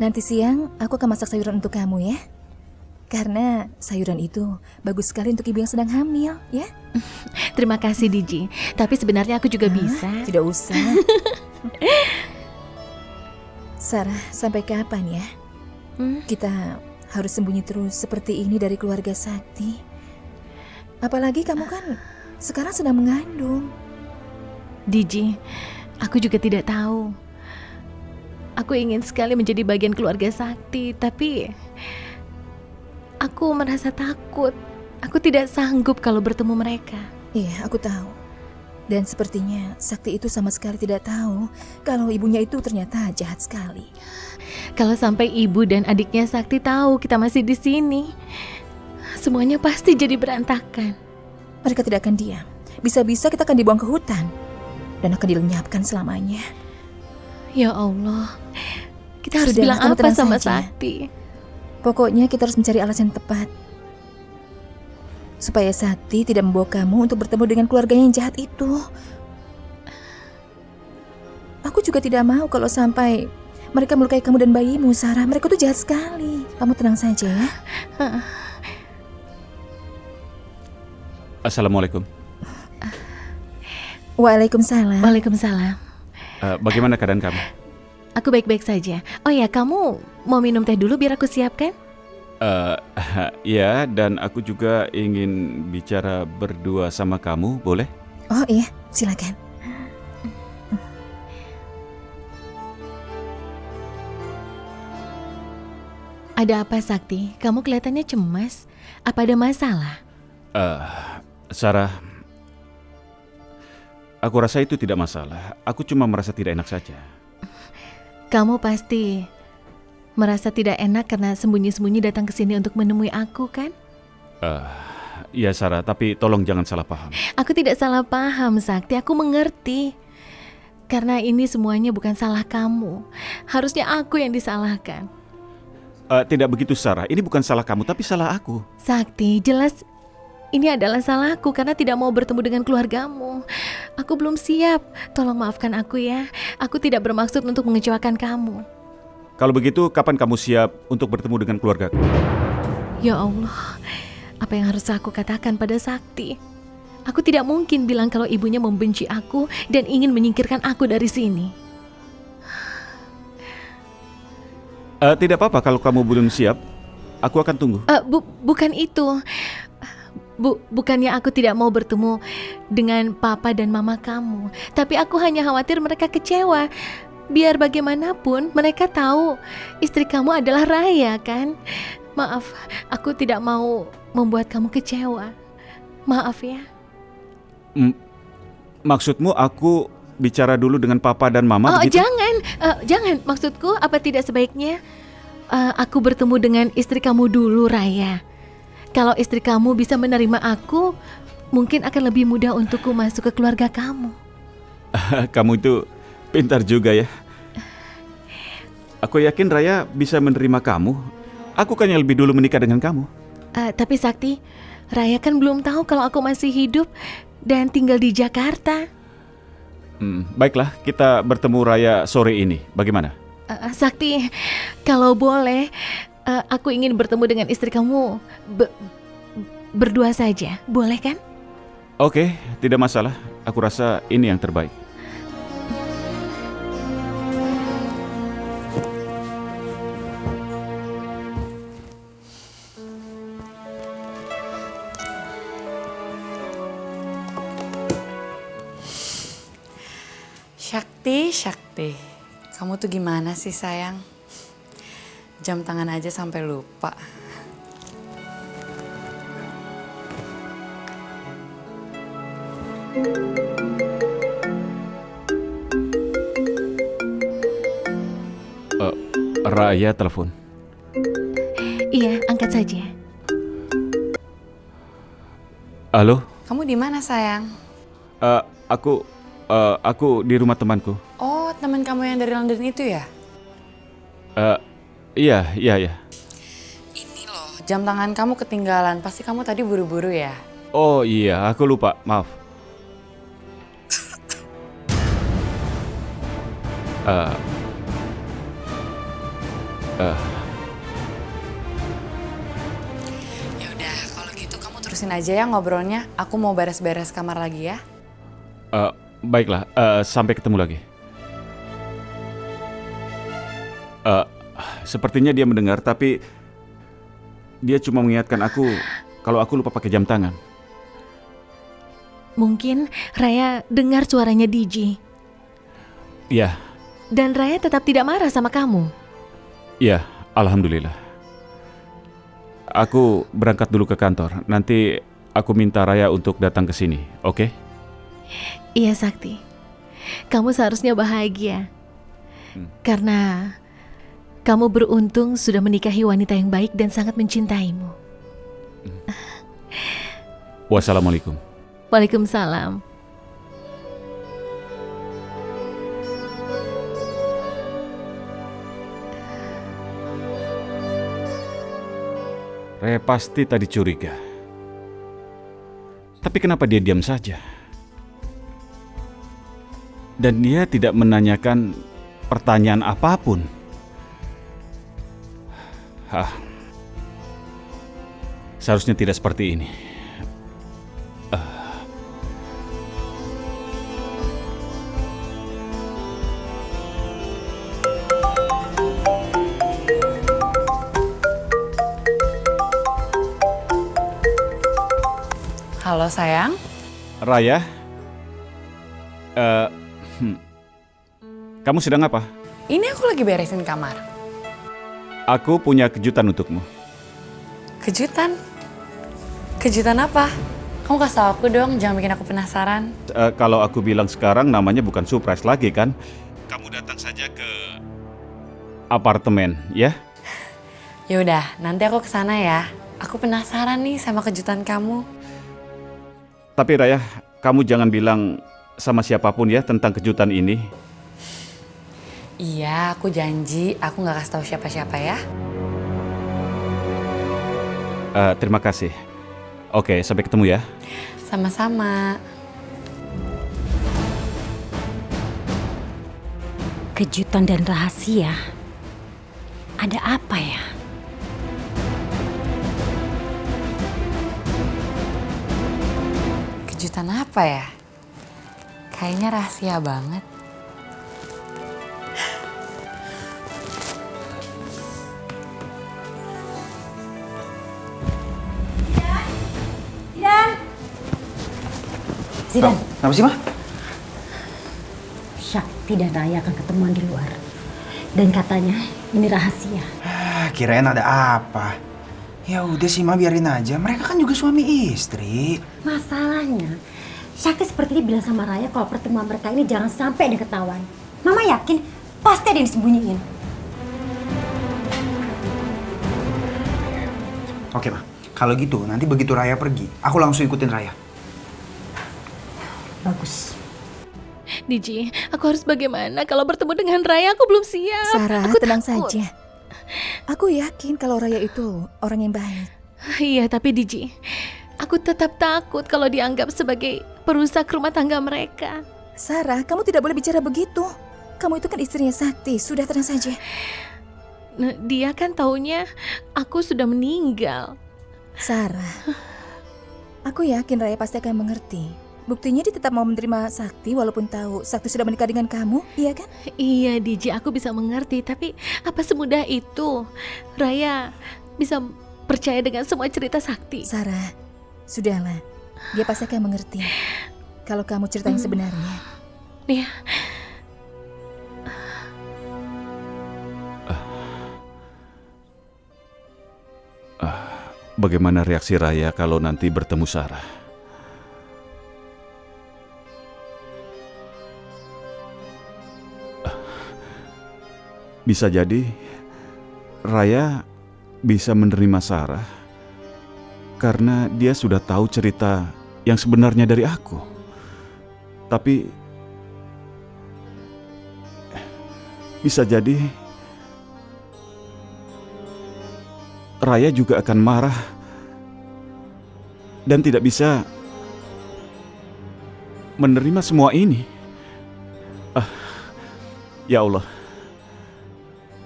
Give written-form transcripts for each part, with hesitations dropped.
Nanti siang aku akan masak sayuran untuk kamu ya. Karena sayuran itu bagus sekali untuk ibu yang sedang hamil ya. Terima kasih Diji. Tapi sebenarnya aku juga bisa. Tidak usah. Sarah, sampai kapan ya? Kita harus sembunyi terus seperti ini dari keluarga Sakti. Apalagi kamu kan sekarang sedang mengandung. Diji, aku juga tidak tahu. Aku ingin sekali menjadi bagian keluarga Sakti, tapi aku merasa takut. Aku tidak sanggup kalau bertemu mereka. Iya, aku tahu. Dan sepertinya Sakti itu sama sekali tidak tahu kalau ibunya itu ternyata jahat sekali. Kalau sampai ibu dan adiknya Sakti tahu kita masih di sini, semuanya pasti jadi berantakan. Mereka tidak akan diam. Bisa-bisa kita akan dibuang ke hutan dan akan dilenyapkan selamanya. Ya Allah, kita harus Sudah, bilang kamu apa tenang sama saja. Sakti? Pokoknya kita harus mencari alasan yang tepat supaya Sakti tidak membawa kamu untuk bertemu dengan keluarganya yang jahat itu. Aku juga tidak mau kalau sampai mereka melukai kamu dan bayimu, Sarah. Mereka tuh jahat sekali. Kamu tenang saja ya. Assalamualaikum. Waalaikumsalam. Waalaikumsalam. Bagaimana keadaan kamu? Aku baik-baik saja. Oh ya, kamu mau minum teh dulu biar aku siapkan? Ya, dan aku juga ingin bicara berdua sama kamu, boleh? Oh iya, silakan. Ada apa Sakti? Kamu kelihatannya cemas. Apa ada masalah? Sarah, aku rasa itu tidak masalah. Aku cuma merasa tidak enak saja. Kamu pasti merasa tidak enak karena sembunyi-sembunyi datang ke sini untuk menemui aku, kan? Ya Sarah, tapi tolong jangan salah paham. Aku tidak salah paham, Sakti. Aku mengerti. Karena ini semuanya bukan salah kamu. Harusnya aku yang disalahkan. Tidak begitu Sarah, ini bukan salah kamu, tapi salah aku. Sakti, jelas ini adalah salahku karena tidak mau bertemu dengan keluargamu. Aku belum siap. Tolong maafkan aku ya. Aku tidak bermaksud untuk mengecewakan kamu. Kalau begitu, kapan kamu siap untuk bertemu dengan keluargaku? Ya Allah, apa yang harus aku katakan pada Sakti? Aku tidak mungkin bilang kalau ibunya membenci aku dan ingin menyingkirkan aku dari sini. Tidak apa-apa kalau kamu belum siap. Aku akan tunggu. Bukan itu. Bukannya aku tidak mau bertemu dengan papa dan mama kamu. Tapi aku hanya khawatir mereka kecewa. Biar bagaimanapun mereka tahu istri kamu adalah Raya, kan? Maaf, aku tidak mau membuat kamu kecewa. Maaf ya. Maksudmu aku bicara dulu dengan papa dan mama begitu? Jangan. Maksudku apa tidak sebaiknya aku bertemu dengan istri kamu dulu, Raya. Kalau istri kamu bisa menerima aku, mungkin akan lebih mudah untukku masuk ke keluarga kamu. Kamu itu pintar juga ya. Aku yakin Raya bisa menerima kamu. Aku kan yang lebih dulu menikah dengan kamu. Tapi Sakti, Raya kan belum tahu kalau aku masih hidup dan tinggal di Jakarta. Baiklah, kita bertemu Raya sore ini. Bagaimana? Sakti, kalau boleh, aku ingin bertemu dengan istri kamu berdua saja. Boleh kan? Oke, tidak masalah. Aku rasa ini yang terbaik. Syakti, kamu tuh gimana sih sayang? Jam tangan aja sampai lupa. Raya telepon. Iya, angkat saja. Halo? Kamu di mana sayang? Aku di rumah temanku. Oh, teman kamu yang dari London itu ya? Iya. Ini loh, jam tangan kamu ketinggalan. Pasti kamu tadi buru-buru ya? Oh iya, aku lupa. Maaf. Eh, Ya udah, kalau gitu kamu terusin aja ya ngobrolnya. Aku mau beres-beres kamar lagi ya. Baiklah, sampai ketemu lagi. Sepertinya dia mendengar, tapi dia cuma mengingatkan aku kalau aku lupa pakai jam tangan. Mungkin Raya dengar suaranya DJ. Iya, Dan Raya tetap tidak marah sama kamu. iya, alhamdulillah. Aku berangkat dulu ke kantor. Nanti aku minta Raya untuk datang ke sini, oke? Iya Sakti, kamu seharusnya bahagia. Karena kamu beruntung sudah menikahi wanita yang baik dan sangat mencintaimu. Wassalamualaikum. Waalaikumsalam. Raya pasti tadi curiga. Tapi kenapa dia diam saja? Dan dia tidak menanyakan pertanyaan apapun. Seharusnya tidak seperti ini. Halo sayang. Raya, kamu sedang apa? Ini aku lagi beresin kamar. Aku punya kejutan untukmu. Kejutan? Kejutan apa? Kamu kasih tau aku dong, jangan bikin aku penasaran. Kalau aku bilang sekarang namanya bukan surprise lagi kan? Kamu datang saja ke apartemen, ya? Ya udah, nanti aku kesana ya. Aku penasaran nih sama kejutan kamu. Tapi Raya, kamu jangan bilang sama siapapun ya tentang kejutan ini. Iya, aku janji aku nggak kasih tahu siapa-siapa ya. Terima kasih. Oke, sampai ketemu ya. Sama-sama. Kejutan dan rahasia. Ada apa ya? Kejutan apa ya? Kayaknya rahasia banget. Zidan, Kenapa sih, Ma? Sakti dan Raya akan ketemuan di luar. Dan katanya ini rahasia. Kirain ada apa? Ya udah sih, Ma, biarin aja. Mereka kan juga suami istri. Masalahnya, Sakti sepertinya bilang sama Raya kalau pertemuan mereka ini jangan sampai ada ketahuan. Mama yakin pasti ada yang disembunyiin. Oke, Ma. Kalau gitu, nanti begitu Raya pergi, aku langsung ikutin Raya. Bagus. DJ, aku harus bagaimana kalau bertemu dengan Raya? Aku belum siap. Sarah, Aku tenang takut. saja. Aku yakin kalau Raya itu orang yang baik. Iya, tapi DJ, aku tetap takut kalau dianggap sebagai perusak rumah tangga mereka. Sarah, kamu tidak boleh bicara begitu. Kamu itu kan istrinya Sakti. Sudah, tenang saja. Nah, dia kan taunya aku sudah meninggal. Sarah, aku yakin Raya pasti akan mengerti. Buktinya dia tetap mau menerima Sakti walaupun tahu Sakti sudah menikah dengan kamu, iya kan? Iya, DJ, aku bisa mengerti, tapi apa semudah itu Raya bisa percaya dengan semua cerita Sakti? Sarah, sudahlah. Dia pasti akan mengerti kalau kamu cerita yang sebenarnya. Iya. Bagaimana reaksi Raya kalau nanti bertemu Sarah? Bisa jadi Raya bisa menerima Sarah karena dia sudah tahu cerita yang sebenarnya dari aku. Tapi bisa jadi Raya juga akan marah dan tidak bisa menerima semua ini. Ya Allah,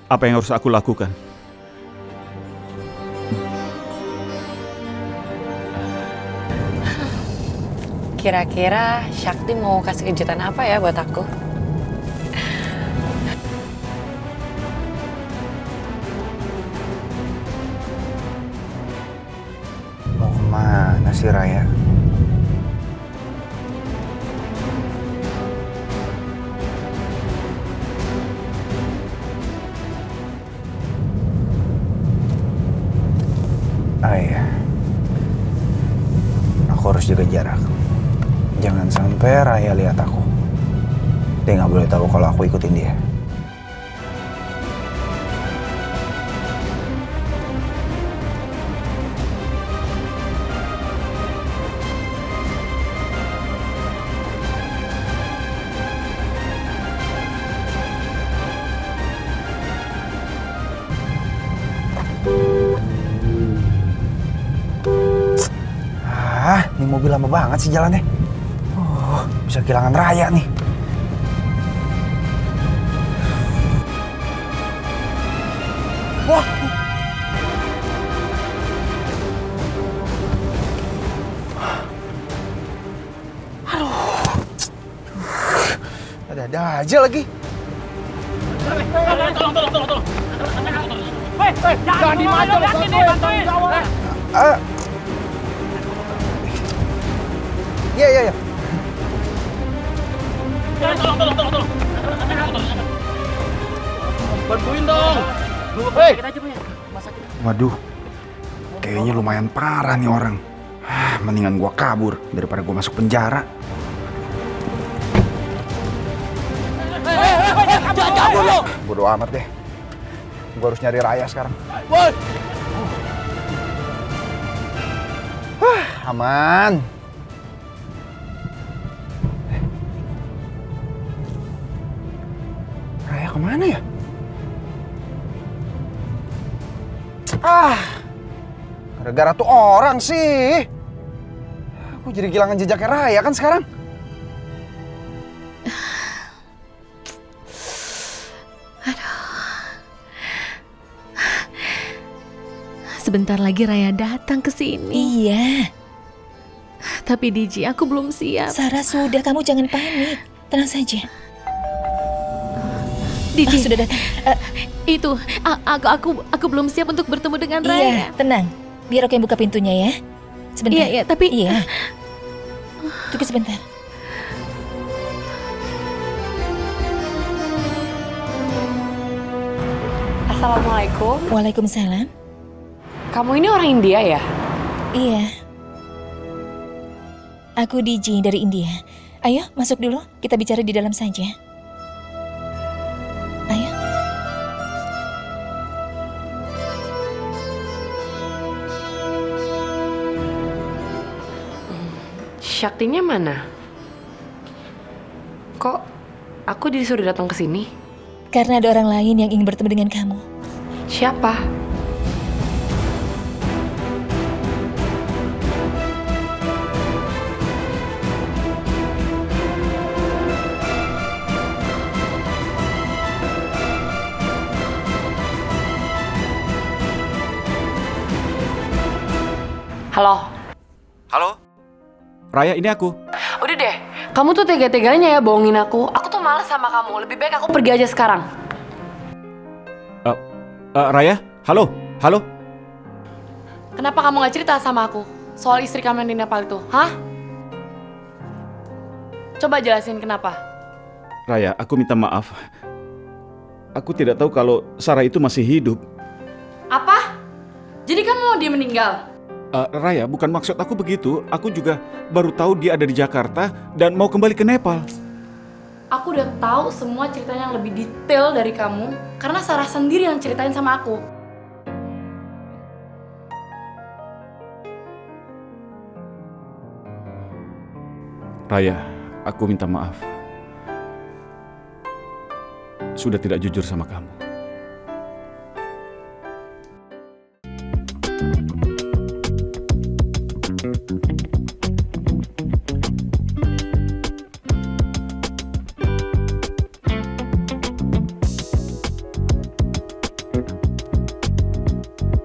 apa yang harus aku lakukan. Kira-kira Sakti mau kasih kejutan apa ya buat aku? Mau kemana sih Raya? Ah iya, aku harus jaga jarak. Jangan sampai Raya lihat aku. Dia nggak boleh tahu kalau aku ikutin dia. Ini mobil lama banget sih jalannya. Bisa kehilangan Raya nih. Wah. Aduh. Ada-ada aja lagi. Tolong. Hei, jangan dimaju, yakin nih, bantuin. Iya. Tolong. Bantuin dong. Hei. Waduh, kayaknya lumayan parah nih orang. Mendingan gua kabur daripada gua masuk penjara. Bodo amat deh. Gua harus nyari Raya sekarang. Aman. Raya kemana ya? Gara-gara tuh orang sih. Aku jadi kehilangan jejaknya Raya kan sekarang. Sebentar lagi Raya datang ke sini. Iya. Tapi Diji, aku belum siap. Sarah, sudah, kamu jangan panik. Tenang saja. Diji, Sudah datang. aku belum siap untuk bertemu dengan Raya. Iya, tenang. Biar aku yang buka pintunya ya. Sebentar. Iya, tapi... Iya. Tunggu sebentar. Assalamualaikum. Waalaikumsalam. Kamu ini orang India ya? Iya. Aku Diji dari India. Ayo, masuk dulu. Kita bicara di dalam saja. Ayo. Saktinya mana? Kok aku disuruh datang ke sini? Karena ada orang lain yang ingin bertemu dengan kamu. Siapa? Halo? Halo? Raya, ini aku. Udah deh, kamu tuh tega-teganya ya bohongin aku. Aku tuh males sama kamu, lebih baik aku pergi aja sekarang. Raya? Halo? Kenapa kamu gak cerita sama aku soal istri kamu yang di Nepal itu, hah? Coba jelasin kenapa. Raya, aku minta maaf. Aku tidak tahu kalau Sarah itu masih hidup. Apa? Jadi kamu mau dia meninggal? Raya, bukan maksud aku begitu. Aku juga baru tahu dia ada di Jakarta dan mau kembali ke Nepal. Aku udah tahu semua ceritanya yang lebih detail dari kamu karena Sarah sendiri yang ceritain sama aku. Raya, aku minta maaf. Sudah tidak jujur sama kamu.